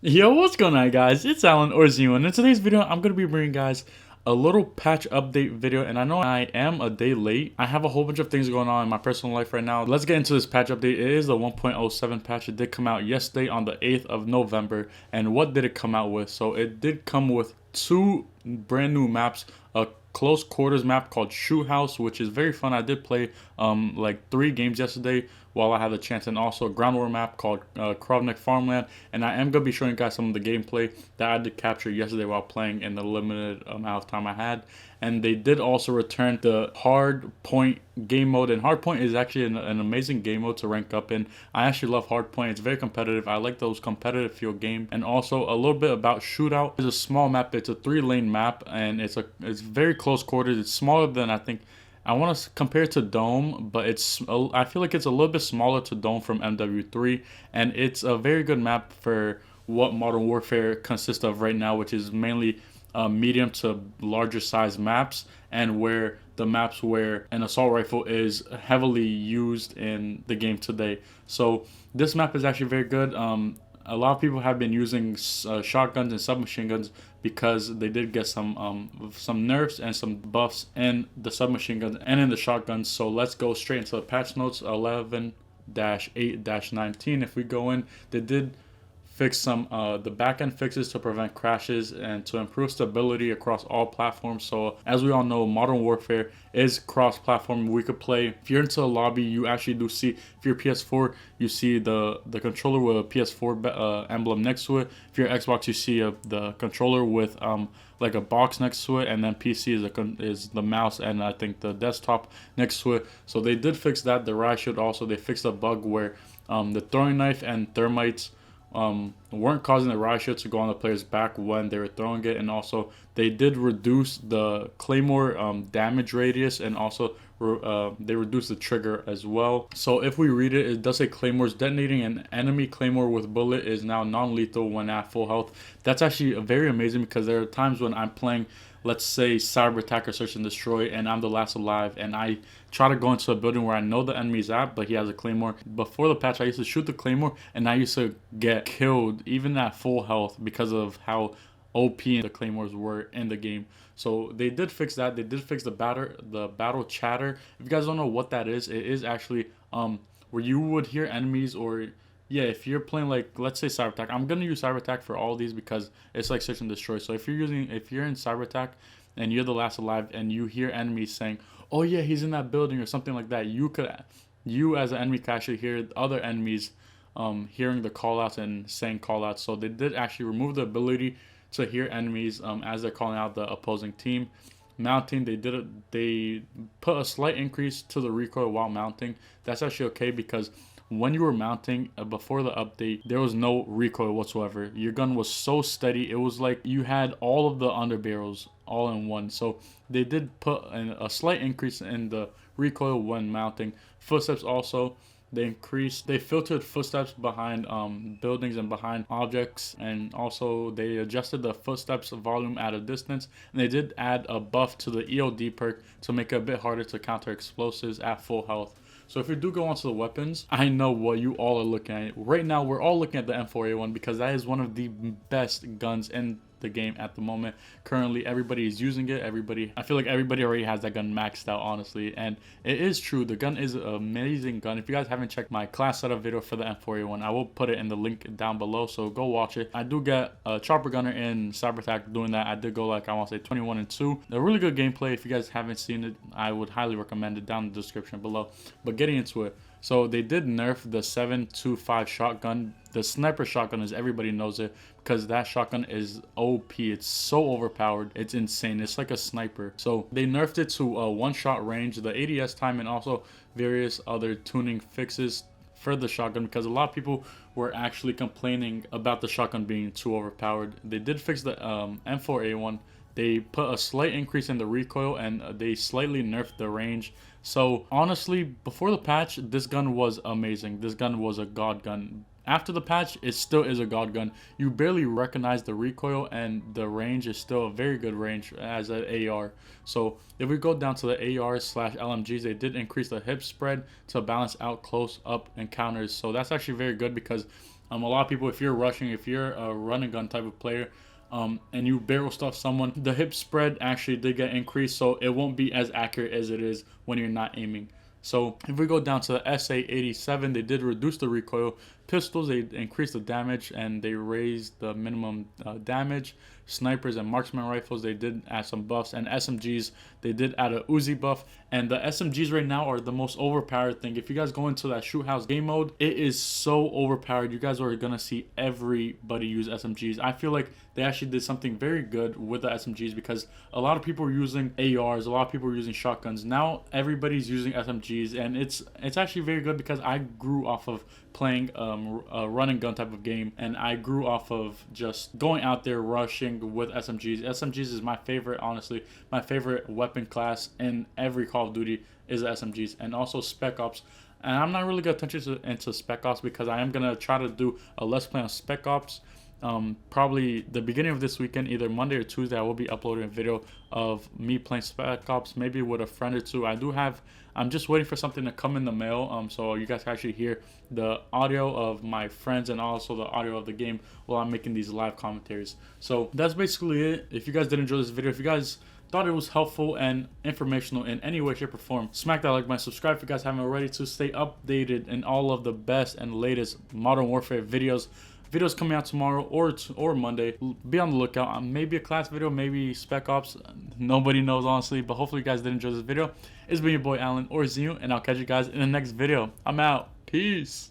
Yo, what's going on, guys? It's Alan or Zio, and in today's video, I'm going to be bringing guys a little patch update video. And I know I am a day late. I have a whole bunch of things going on in my personal life right now. Let's get into this patch update. It is the 1.07 patch. It did come out yesterday on the 8th of November. And what did it come out with? So it did come with two brand new maps, a close quarters map called Shoot House, which is very fun. I did play like 3 games yesterday while I had the chance, and also a ground war map called Krovnik Farmland. And I am gonna be showing you guys some of the gameplay that I did capture yesterday while playing in the limited amount of time I had. And they did also return the hard point game mode, and hard point is actually an amazing game mode to rank up in. I actually love hard point. It's very competitive. I like those competitive feel game. And also a little bit about shootout. It's a small map. It's a 3-lane map, and it's very close quarters. It's smaller than I want to compare it to Dome, but I feel like it's a little bit smaller to Dome from MW3, and it's a very good map for what Modern Warfare consists of right now, which is mainly medium to larger size maps, and where the maps where an assault rifle is heavily used in the game today. So this map is actually very good. A lot of people have been using shotguns and submachine guns because they did get some nerfs and some buffs in the submachine guns and in the shotguns. So let's go straight into the patch notes 11-8-19. If we go in, they did fix some the backend fixes to prevent crashes and to improve stability across all platforms. So as we all know, Modern Warfare is cross-platform. We could play, if you're into the lobby, you actually do see, if you're PS4, you see the controller with a PS4 emblem next to it. If you're Xbox, you see the controller with like a box next to it, and then PC is the mouse and I think the desktop next to it. So they did fix that. The riot shield also, they fixed a bug where the throwing knife and thermites weren't causing the riot shield to go on the player's back when they were throwing it. And also they did reduce the claymore damage radius, and also they reduced the trigger as well. So if we read it, it does say claymores detonating an enemy claymore with bullet is now non-lethal when at full health. That's actually very amazing, because there are times when I'm playing, let's say, cyber attack or search and destroy, and I'm the last alive, and I try to go into a building where I know the enemy's at, but he has a claymore. Before the patch, I used to shoot the claymore, and I used to get killed even at full health because of how OP the claymores were in the game. So they did fix that. They did fix the battle chatter. If you guys don't know what that is, it is actually where you would hear enemies, or yeah, if you're playing, like, let's say cyber attack. I'm gonna use cyber attack for all these because it's like search and destroy. So if you're in cyber attack and you're the last alive and you hear enemies saying, "Oh yeah, he's in that building" or something like that, you as an enemy could actually hear other enemies hearing the callouts and saying callouts. So they did actually remove the ability to hear enemies as they're calling out the opposing team. Mounting, they put a slight increase to the recoil while mounting. That's actually okay, because when you were mounting before the update, there was no recoil whatsoever. Your gun was so steady. It was like you had all of the underbarrels all in one. So they did put a slight increase in the recoil when mounting. Footsteps also, they filtered footsteps behind buildings and behind objects, and also they adjusted the footsteps volume at a distance, and they did add a buff to the EOD perk to make it a bit harder to counter explosives at full health. So if we do go onto the weapons, I know what you all are looking at. Right now, we're all looking at the M4A1 because that is one of the best guns in the game at the moment. Currently, everybody is using it. I feel like everybody already has that gun maxed out, honestly. And it is true. The gun is an amazing gun. If you guys haven't checked my class setup video for the M4A1, I will put it in the link down below, so go watch it. I do get a chopper gunner in cyber attack doing that. I did go, like, I want to say 21-2. A really good gameplay. If you guys haven't seen it, I would highly recommend it down in the description below. But getting into it, so they did nerf the 7.25 shotgun. The sniper shotgun, as everybody knows it, because that shotgun is OP. It's so overpowered. It's insane. It's like a sniper. So they nerfed it to a one-shot range, the ADS time, and also various other tuning fixes for the shotgun, because a lot of people were actually complaining about the shotgun being too overpowered. They did fix the M4A1. They put a slight increase in the recoil, and they slightly nerfed the range. So honestly, before the patch, this gun was amazing. This gun was a god gun. After the patch, it still is a god gun. You barely recognize the recoil, and the range is still a very good range as an AR. So if we go down to the AR/LMGs, they did increase the hip spread to balance out close up encounters. So that's actually very good, because A lot of people, if you're rushing, if you're a run and gun type of player, and you barrel stuff someone, the hip spread actually did get increased, so it won't be as accurate as it is when you're not aiming. So if we go down to the SA-87, they did reduce the recoil. Pistols, they increased the damage and they raised the minimum damage. Snipers and marksman rifles, they did add some buffs. And SMGs, they did add a Uzi buff. And the SMGs right now are the most overpowered thing. If you guys go into that shoot house game mode, it is so overpowered. You guys are gonna see everybody use SMGs. I feel like they actually did something very good with the SMGs, because a lot of people were using ARs, a lot of people were using shotguns. Now everybody's using SMGs, and it's actually very good, because I grew off of playing a run and gun type of game, and I grew off of just going out there rushing with SMGs. SMGs is my favorite, honestly. My favorite weapon class in every Call of Duty is the SMGs, and also Spec Ops. And I'm not really gonna touch into Spec Ops, because I am gonna try to do a Let's Play on Spec Ops. Probably the beginning of this weekend, either Monday or Tuesday, I will be uploading a video of me playing Spec Ops, maybe with a friend or two. I'm just waiting for something to come in the mail, so you guys can actually hear the audio of my friends and also the audio of the game while I'm making these live commentaries. So that's basically it. If you guys did enjoy this video, if you guys thought it was helpful and informational in any way, shape, or form, smack that like button, subscribe if you guys haven't already, to stay updated in all of the best and latest Modern Warfare videos coming out tomorrow or Monday. Be on the lookout. Maybe a class video, maybe Spec Ops. Nobody knows, honestly, but hopefully you guys did enjoy this video. It's been your boy Alan, or Zio, and I'll catch you guys in the next video. I'm out. Peace.